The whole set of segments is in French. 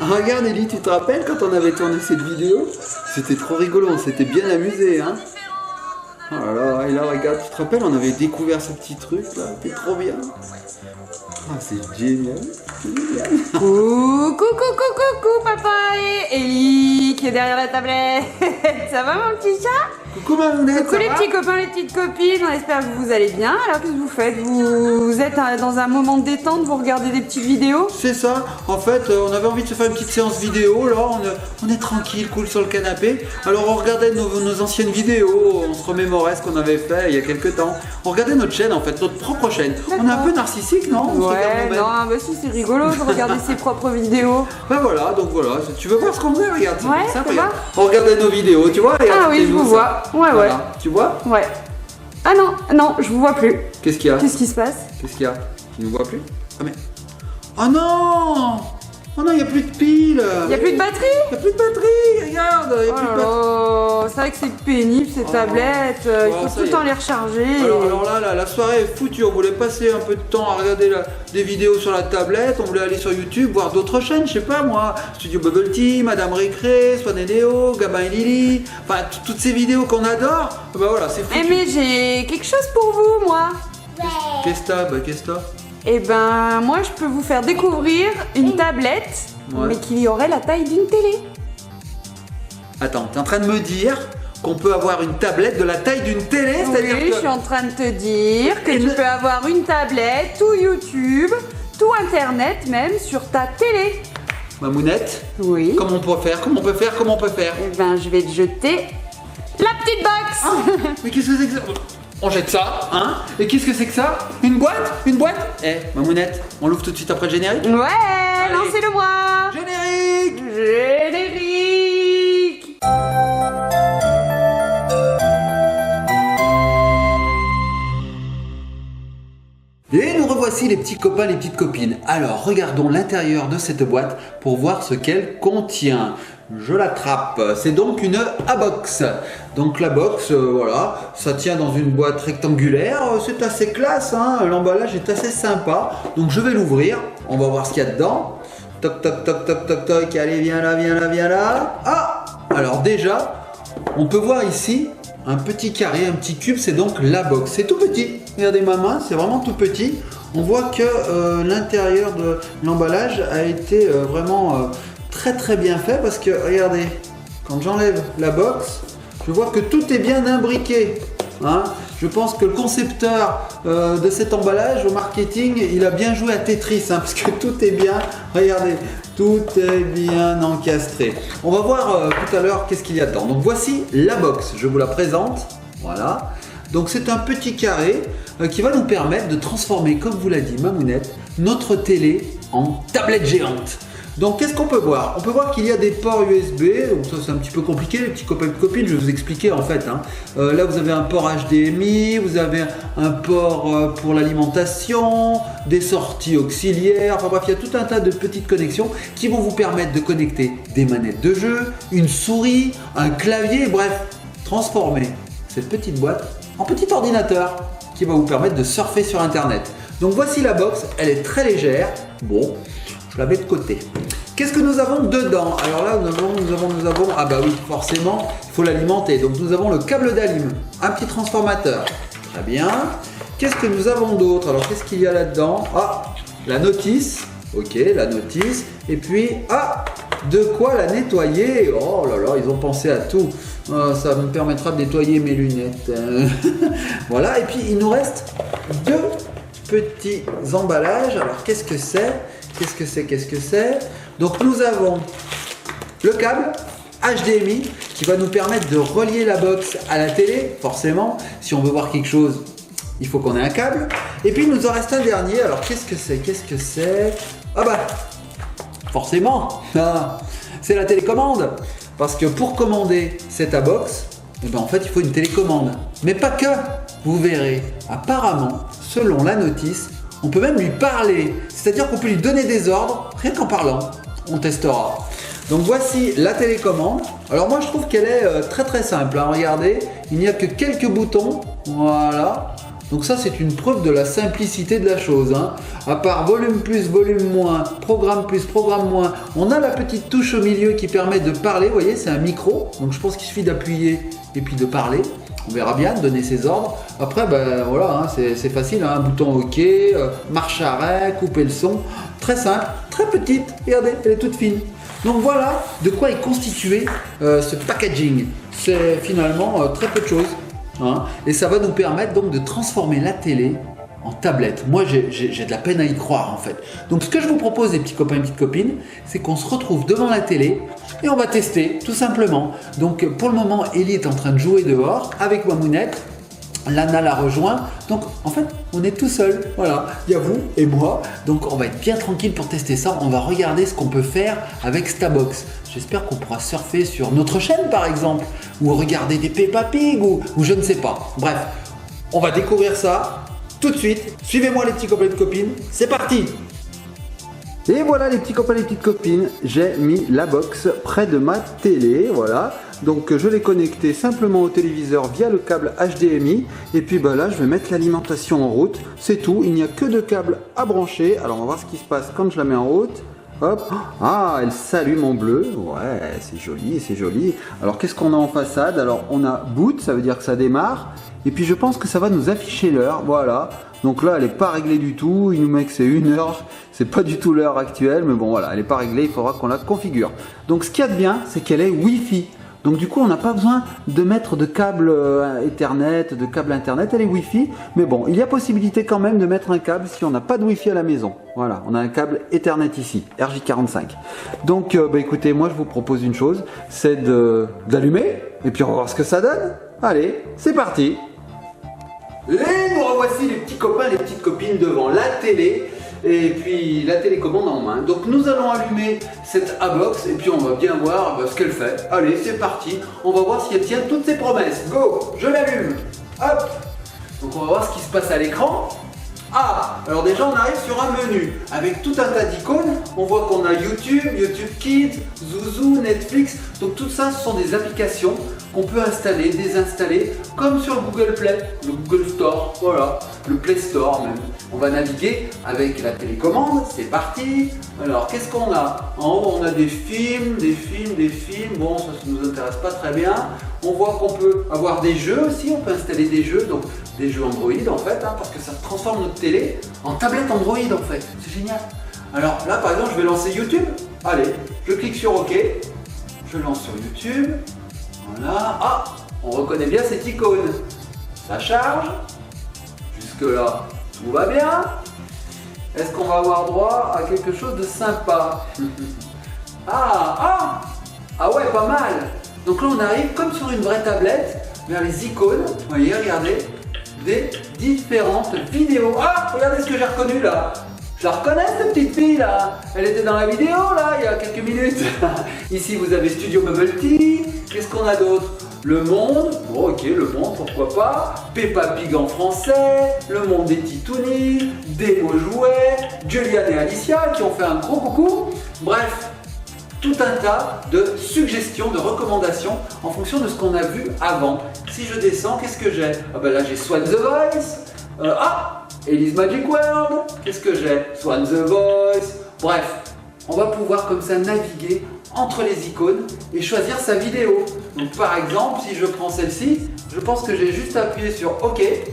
Ah, regarde Ellie, tu te rappelles quand on avait tourné cette vidéo? C'était trop rigolo, on s'était bien amusé, hein. Oh là là, et là regarde, tu te rappelles, on avait découvert ce petit truc là, c'était trop bien. Ah, c'est génial. Coucou, papa et Ellie qui est derrière la tablette. Ça va mon petit chat? Coucou Mamounette. Coucou les petits copains, les petites copines, on espère que vous allez bien. Alors qu'est-ce que vous faites? Vous êtes dans un moment de détente, vous regardez des petites vidéos? C'est ça, en fait on avait envie de se faire une petite séance vidéo, là on est tranquille, cool sur le canapé. Alors on regardait nos anciennes vidéos, on se remémorait ce qu'on avait fait il y a quelques temps. On regardait notre chaîne en fait, notre propre chaîne. On est un peu narcissique, non? On se regarde Ouais, nous-mêmes. non, bah si c'est rigolo de regarder ses propres vidéos. Ben voilà, donc voilà, tu veux voir ce qu'on fait? Regarde, c'est Ouais, simple, ça regarde. va. On regardait nos vidéos, tu vois? Regarde, Ah oui, c'est je nous, vous ça. vois. Ouais, Voilà. Tu vois? ouais. Ouais. Ah non, non, je vous vois plus. Qu'est-ce qu'il y a? Qu'est-ce qui se passe? Qu'est-ce qu'il y a? Tu ne vois plus? Ah mais... Oh non! Oh non, il n'y a plus de piles! Il a plus de batterie? Il n'y a plus de batterie! Regarde! Il n'y a Oh plus de là batterie! là, c'est vrai que c'est pénible ces tablettes, il Oh, faut ça tout le y temps est. les recharger. Alors là, la soirée est foutue. On voulait passer un peu de temps à regarder des vidéos sur la tablette. On voulait aller sur YouTube, voir d'autres chaînes, je sais pas moi. Studio Bubble Tea, Madame Récré, Swan et Néo, Gabin et Lily. Enfin, toutes ces vidéos qu'on adore. Bah voilà, c'est foutu. Eh mais j'ai quelque chose pour vous, moi. Qu'est-ce que t'as? Bah qu'est-ce que t'as? Eh ben, moi je peux vous faire découvrir une tablette, Ouais. mais qui aurait la taille d'une télé. Attends, t'es en train de me dire qu'on peut avoir une tablette de la taille d'une télé? C'est-à-dire Oui, je suis en train de te dire que tu peux avoir une tablette, tout YouTube, tout Internet même sur ta télé. Mamounette, Oui. comment on peut faire? Comment on peut faire? Comment on peut faire? Eh ben, je vais te jeter la petite box. Mais qu'est-ce que c'est que ça? On jette ça, hein? Et qu'est-ce que c'est que ça? Une boîte? Une boîte? Eh, Mamounette, on l'ouvre tout de suite après le générique? Ouais, lancez-le moi. Générique! Générique. Et nous revoici les petits copains, les petites copines. Alors, regardons l'intérieur de cette boîte pour voir ce qu'elle contient. Je l'attrape. C'est donc une A-Box. Donc la box, voilà, ça tient dans une boîte rectangulaire. C'est assez classe, hein. L'emballage est assez sympa. Donc je vais l'ouvrir. On va voir ce qu'il y a dedans. Toc, toc, toc, toc, toc, toc. Allez, viens là, viens là, viens là. Ah! Alors déjà, on peut voir ici un petit carré, un petit cube, c'est donc la box. C'est tout petit. Regardez ma main, c'est vraiment tout petit. On voit que l'intérieur de l'emballage a été vraiment très bien fait parce que regardez, quand j'enlève la box, je vois que tout est bien imbriqué. Hein. Je pense que le concepteur de cet emballage au marketing, il a bien joué à Tetris, hein, parce que tout est bien, regardez, tout est bien encastré. On va voir tout à l'heure qu'est-ce qu'il y a dedans. Donc voici la box, je vous la présente, voilà. Donc c'est un petit carré qui va nous permettre de transformer, comme vous l'a dit Mamounette, notre télé en tablette géante. Donc qu'est-ce qu'on peut voir? On peut voir qu'il y a des ports USB, donc ça c'est un petit peu compliqué les petits copains et copines, je vais vous expliquer en fait. Hein. Là vous avez un port HDMI, vous avez un port pour l'alimentation, des sorties auxiliaires, enfin bref il y a tout un tas de petites connexions qui vont vous permettre de connecter des manettes de jeu, une souris, un clavier, bref, transformer cette petite boîte en petit ordinateur qui va vous permettre de surfer sur internet. Donc voici la box, elle est très légère, bon. Je la mets de côté. Qu'est-ce que nous avons dedans? Alors là, nous avons, ah bah oui, forcément, il faut l'alimenter. Donc nous avons le câble d'alim, un petit transformateur. Très bien. Qu'est-ce que nous avons d'autre? Alors qu'est-ce qu'il y a là-dedans? Ah, la notice. Ok, la notice. Et puis, ah, de quoi la nettoyer? Oh là là, ils ont pensé à tout. Ça me permettra de nettoyer mes lunettes. Voilà, et puis il nous reste deux petits emballages. Alors qu'est-ce que c'est? Qu'est-ce que c'est? Donc nous avons le câble HDMI qui va nous permettre de relier la box à la télé. Forcément, si on veut voir quelque chose, il faut qu'on ait un câble. Et puis il nous en reste un dernier. Alors qu'est-ce que c'est? Ah bah, forcément, c'est la télécommande. Parce que pour commander cette A-Box, eh ben en fait il faut une télécommande. Mais pas que, vous verrez. Apparemment, selon la notice, on peut même lui parler, c'est-à-dire qu'on peut lui donner des ordres, rien qu'en parlant. On testera. Donc voici la télécommande. Alors moi je trouve qu'elle est très simple. Hein. Regardez, il n'y a que quelques boutons. Voilà. Donc ça, c'est une preuve de la simplicité de la chose, hein. À part volume plus, volume moins, programme plus, programme moins, on a la petite touche au milieu qui permet de parler. Vous voyez, c'est un micro. Donc je pense qu'il suffit d'appuyer et puis de parler. On verra bien, donner ses ordres. Après, ben voilà, hein, c'est facile, hein, un bouton OK, marche arrêt, couper le son. Très simple, très petite. Regardez, elle est toute fine. Donc voilà de quoi est constitué ce packaging. C'est finalement très peu de choses. Hein, et ça va nous permettre donc de transformer la télé en tablette. Moi, j'ai de la peine à y croire en fait. Donc ce que je vous propose, les petits copains et petites copines, c'est qu'on se retrouve devant la télé et on va tester tout simplement. Donc pour le moment, Ellie est en train de jouer dehors avec Wamounette. Lana la rejoint, donc en fait on est tout seul, voilà, il y a vous et moi, donc on va être bien tranquille pour tester ça, on va regarder ce qu'on peut faire avec Stabox. J'espère qu'on pourra surfer sur notre chaîne par exemple, ou regarder des Peppa Pig, ou je ne sais pas. Bref, on va découvrir ça tout de suite, suivez-moi les petits copains et les copines, c'est parti! Et voilà les petits copains et les petites copines, j'ai mis la box près de ma télé, voilà. Donc je l'ai connecté simplement au téléviseur via le câble HDMI. Et puis bah là je vais mettre l'alimentation en route, c'est tout, il n'y a que deux câbles à brancher. Alors on va voir ce qui se passe quand je la mets en route. Hop, ah elle s'allume en bleu, ouais c'est joli, c'est joli. Alors qu'est-ce qu'on a en façade? Alors on a boot, ça veut dire que ça démarre. Et puis je pense que ça va nous afficher l'heure, voilà. Donc là elle n'est pas réglée du tout, il nous met que c'est 1 heure, c'est pas du tout l'heure actuelle, mais bon voilà, elle n'est pas réglée, il faudra qu'on la configure. Donc ce qu'il y a de bien, c'est qu'elle est Wi-Fi. Donc du coup on n'a pas besoin de mettre de câble Ethernet, de câble Internet, elle est Wi-Fi. Mais bon, il y a possibilité quand même de mettre un câble si on n'a pas de Wi-Fi à la maison. Voilà, on a un câble Ethernet ici, RJ45. Donc bah, écoutez, moi je vous propose une chose, c'est d'allumer, et puis on va voir ce que ça donne. Allez, c'est parti. Et nous revoici les petits copains, les petites copines devant la télé. Et puis la télécommande en main. Donc nous allons allumer cette A-Box et puis on va bien voir ce qu'elle fait. Allez, c'est parti. On va voir si elle tient toutes ses promesses. Go, je l'allume. Hop. Donc on va voir ce qui se passe à l'écran. Ah, alors déjà on arrive sur un menu avec tout un tas d'icônes. On voit qu'on a YouTube, YouTube Kids, Zouzou, Netflix. Donc tout ça, ce sont des applications qu'on peut installer, désinstaller, comme sur le Google Play, le Google Store, voilà, le Play Store même. On va naviguer avec la télécommande, c'est parti. Alors qu'est-ce qu'on a? En haut on a des films, bon ça ne nous intéresse pas très bien. On voit qu'on peut avoir des jeux aussi, on peut installer des jeux, donc des jeux Android en fait, hein, parce que ça transforme notre télé en tablette Android en fait, c'est génial. Alors là par exemple je vais lancer YouTube, allez, je clique sur OK, je lance sur YouTube, voilà, ah, on reconnaît bien cette icône, ça charge, jusque là tout va bien. Est-ce qu'on va avoir droit à quelque chose de sympa? Ah ouais, pas mal. Donc là on arrive comme sur une vraie tablette vers les icônes, vous voyez, regardez, des différentes vidéos. Ah, regardez ce que j'ai reconnu là. Je la reconnais cette petite fille là. Elle était dans la vidéo là, il y a quelques minutes. Ici vous avez Studio Bubble Tea. Qu'est-ce qu'on a d'autre? Le Monde, bon ok, Le Monde, pourquoi pas. Peppa Pig en français, Le Monde des Titounis, Démo Jouets, Julian et Alicia qui ont fait un gros coucou. Bref, tout un tas de suggestions, de recommandations en fonction de ce qu'on a vu avant. Si je descends, qu'est-ce que j'ai? Ah ben là j'ai Swan the Voice, Ellie's Magic World, qu'est-ce que j'ai? Swan the Voice, bref, on va pouvoir comme ça naviguer entre les icônes et choisir sa vidéo. Donc par exemple, si je prends celle-ci, je pense que j'ai juste appuyé sur OK et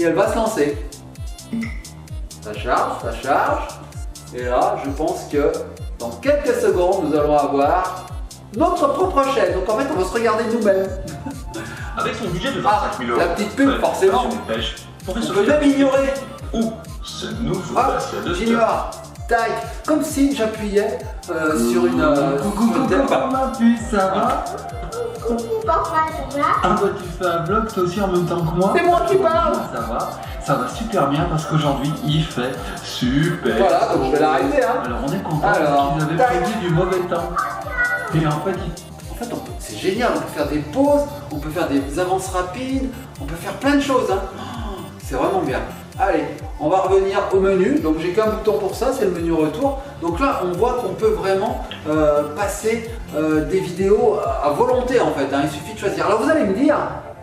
elle va se lancer. Ça charge, et là je pense que dans quelques secondes, nous allons avoir notre propre chaîne. Donc en fait, on va se regarder nous-mêmes. Avec son budget de 25 000 €. La petite pub, forcément. On peut même ignorer. Ou ce nouveau bassin de j'ignore. Tac, comme si j'appuyais sur une. Coucou ma puce, ça va? Coucou papa, ça va? Ah bah tu fais un vlog toi aussi en même temps que moi? C'est moi qui parle. Ça va super bien parce qu'aujourd'hui il fait super. Voilà, donc je vais l'arrêter hein. Alors on est content parce qu'ils avaient prévu du mauvais temps. Et en fait, c'est génial, on peut faire des pauses, on peut faire des avances rapides, on peut faire plein de choses hein. C'est vraiment bien. Allez, on va revenir au menu. Donc j'ai qu'un bouton pour ça, c'est le menu retour. Donc là, on voit qu'on peut vraiment passer des vidéos à volonté en fait. Hein. Il suffit de choisir. Alors vous allez me dire,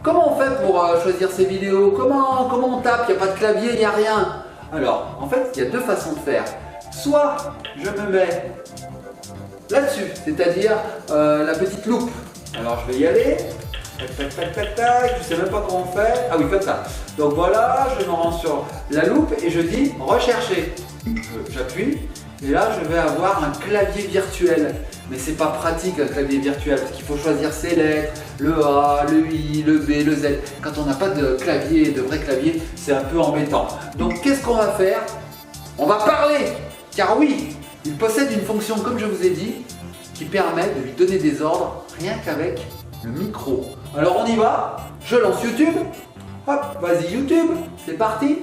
comment on fait pour choisir ces vidéos? Comment on tape? Il n'y a pas de clavier, il n'y a rien. Alors, en fait, il y a deux façons de faire. Soit je me mets là-dessus, c'est-à-dire la petite loupe. Alors, je vais y aller. Tac, tac, tac, tac, tac. Je sais même pas comment on fait. Ah oui, comme ça. Donc voilà, je me rends sur la loupe et je dis rechercher. J'appuie et là, je vais avoir un clavier virtuel. Mais c'est pas pratique un clavier virtuel parce qu'il faut choisir ses lettres, le A, le I, le B, le Z. Quand on n'a pas de clavier, de vrai clavier, c'est un peu embêtant. Donc qu'est-ce qu'on va faire? On va parler, car oui, il possède une fonction, comme je vous ai dit, qui permet de lui donner des ordres rien qu'avec le micro. Alors on y va, je lance YouTube. Hop, vas-y YouTube, c'est parti.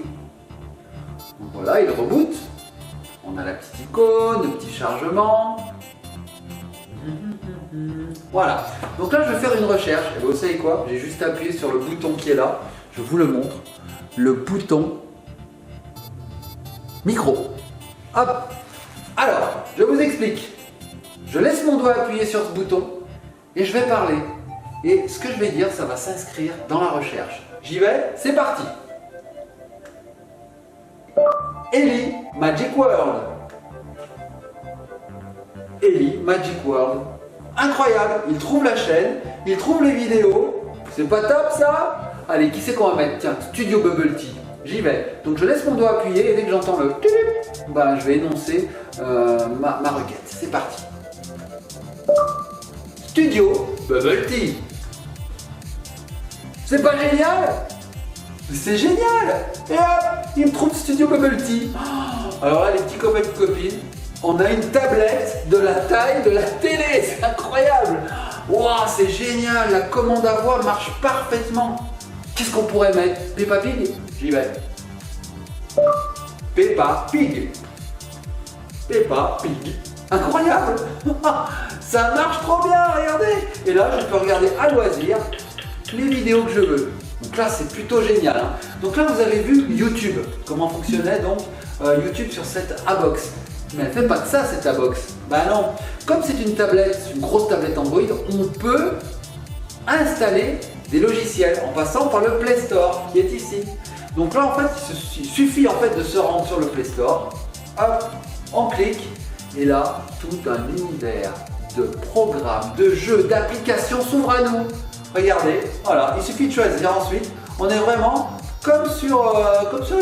Donc voilà, il reboot. On a la petite icône, le petit chargement. Voilà, donc là je vais faire une recherche, et vous savez quoi? J'ai juste appuyé sur le bouton qui est là, je vous le montre, le bouton micro. Hop. Alors, je vous explique, je laisse mon doigt appuyer sur ce bouton et je vais parler. Et ce que je vais dire, ça va s'inscrire dans la recherche. J'y vais, c'est parti. Ellie Magic World. Ellie Magic World. Incroyable, il trouve la chaîne, il trouve les vidéos. C'est pas top ça? Allez, qui c'est qu'on va mettre? Tiens, Studio Bubble Tea. J'y vais. Donc je laisse mon doigt appuyer et dès que j'entends le tudup, bah, je vais énoncer ma requête. C'est parti. Studio Bubble Tea. C'est pas génial? C'est génial! Et hop, il me trouve Studio Bubble Tea. Alors là, les petits copains et copines, on a une tablette de la taille de la télé, c'est incroyable! Waouh, c'est génial, la commande à voix marche parfaitement. Qu'est-ce qu'on pourrait mettre? Peppa Pig? J'y vais. Peppa Pig. Peppa Pig. Incroyable! Ça marche trop bien, regardez! Et là, je peux regarder à loisir les vidéos que je veux. Donc là, c'est plutôt génial. Hein. Donc là, vous avez vu YouTube, comment fonctionnait donc YouTube sur cette A-Box. Mais elle ne fait pas de ça, cette A-Box. Bah non, comme c'est une tablette, une grosse tablette Android, on peut installer des logiciels en passant par le Play Store qui est ici. Donc là, en fait, il suffit en fait de se rendre sur le Play Store. Hop, on clique et là, tout un univers de programmes, de jeux, d'applications s'ouvre à nous. Regardez, voilà, il suffit de choisir ensuite. On est vraiment comme sur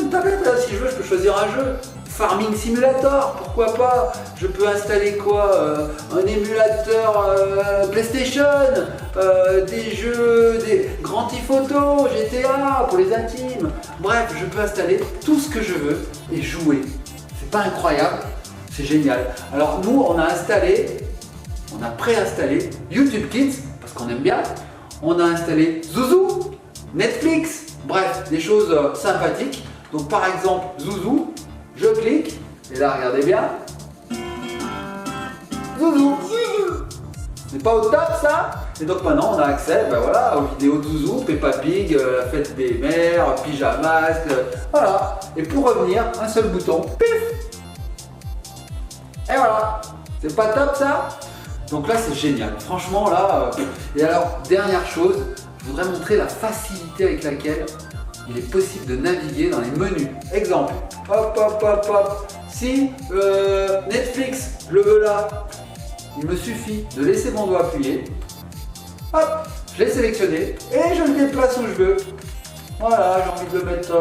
une tablette. Là. Si je veux, je peux choisir un jeu. Farming Simulator, pourquoi pas? Je peux installer quoi? Un émulateur PlayStation, des jeux, des Grand Theft Auto, GTA pour les intimes. Bref, je peux installer tout ce que je veux et jouer. C'est pas incroyable? C'est génial. Alors nous, on a préinstallé YouTube Kids parce qu'on aime bien. On a installé Zouzou, Netflix, bref, des choses sympathiques. Donc par exemple, Zouzou, je clique, et là regardez bien. Zouzou. C'est pas au top ça? Et donc maintenant on a accès voilà, aux vidéos de Zouzou, Peppa Pig, la fête des mères, pyjamas, voilà. Et pour revenir, un seul bouton, pif. Et voilà. C'est pas top ça? Donc là c'est génial, franchement là. Et alors, dernière chose, je voudrais montrer la facilité avec laquelle il est possible de naviguer dans les menus. Exemple, hop hop hop hop. Si Netflix, je le veux là, il me suffit de laisser mon doigt appuyer. Hop, je l'ai sélectionné et je le déplace où je veux. Voilà, j'ai envie de le mettre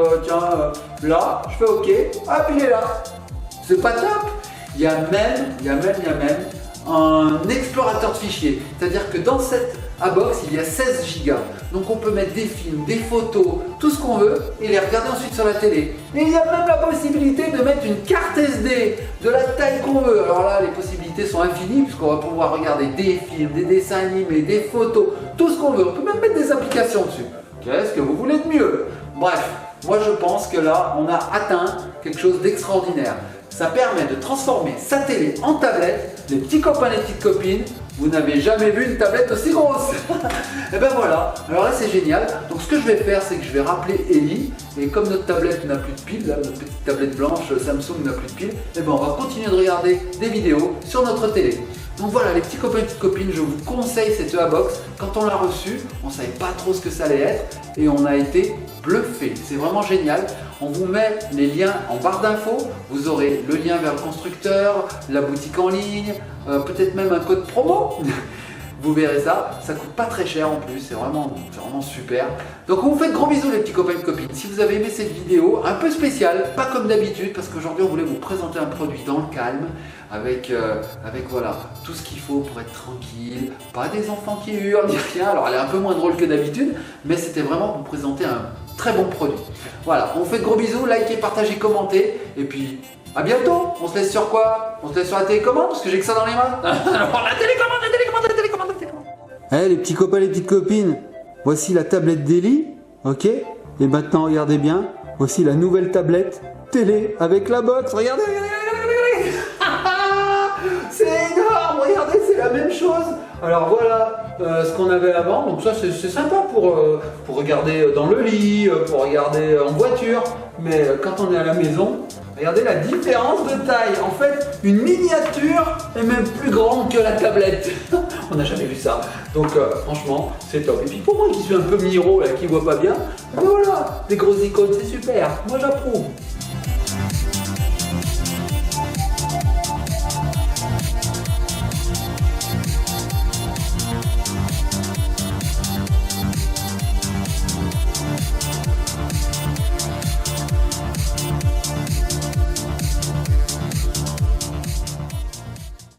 là, je fais OK, hop il est là. C'est pas top? Il y a même un explorateur de fichiers. C'est-à-dire que dans cette A-Box, il y a 16 Go. Donc on peut mettre des films, des photos, tout ce qu'on veut et les regarder ensuite sur la télé. Et il y a même la possibilité de mettre une carte SD de la taille qu'on veut. Alors là, les possibilités sont infinies puisqu'on va pouvoir regarder des films, des dessins animés, des photos, tout ce qu'on veut. On peut même mettre des applications dessus. Qu'est-ce que vous voulez de mieux? Bref, moi je pense que là, on a atteint quelque chose d'extraordinaire. Ça permet de transformer sa télé en tablette. Les petits copains, les petites copines, vous n'avez jamais vu une tablette aussi grosse. Et ben voilà, alors là c'est génial. Donc ce que je vais faire, c'est que je vais rappeler Ellie. Et comme notre tablette n'a plus de pile, là, notre petite tablette blanche Samsung n'a plus de pile, et ben on va continuer de regarder des vidéos sur notre télé. Donc voilà les petits copains et petites copines, je vous conseille cette EA-Box. Quand on l'a reçue, on ne savait pas trop ce que ça allait être et on a été bluffé. C'est vraiment génial. On vous met les liens en barre d'infos. Vous aurez le lien vers le constructeur, la boutique en ligne, peut-être même un code promo. Vous verrez ça, ça coûte pas très cher en plus, c'est vraiment super. Donc on vous fait de gros bisous les petits copains et copines. Si vous avez aimé cette vidéo, un peu spéciale, pas comme d'habitude, parce qu'aujourd'hui on voulait vous présenter un produit dans le calme, avec voilà, tout ce qu'il faut pour être tranquille, pas des enfants qui hurlent, ni rien. Alors elle est un peu moins drôle que d'habitude, mais c'était vraiment pour vous présenter un très bon produit. Voilà, on vous fait de gros bisous, likez, partagez, commentez, et puis à bientôt. On se laisse sur quoi? On se laisse sur la télécommande, parce que j'ai que ça dans les mains. Alors la télécommande, la télécommande, la télécommande, la télécommande. Eh les petits copains, les petites copines, voici la tablette d'Eli, ok? Et maintenant regardez bien, voici la nouvelle tablette télé avec la box. Regardez, regardez, regardez, regardez. C'est énorme, regardez, c'est la même chose. Alors voilà ce qu'on avait avant, donc ça c'est sympa pour regarder dans le lit, pour regarder en voiture, mais quand on est à la maison, regardez la différence de taille. En fait, une miniature est même plus grande que la tablette. On n'a jamais vu ça. Donc franchement, c'est top. Et puis pour moi qui suis un peu miro, là, qui voit pas bien, ben voilà, des grosses icônes, c'est super. Moi j'approuve.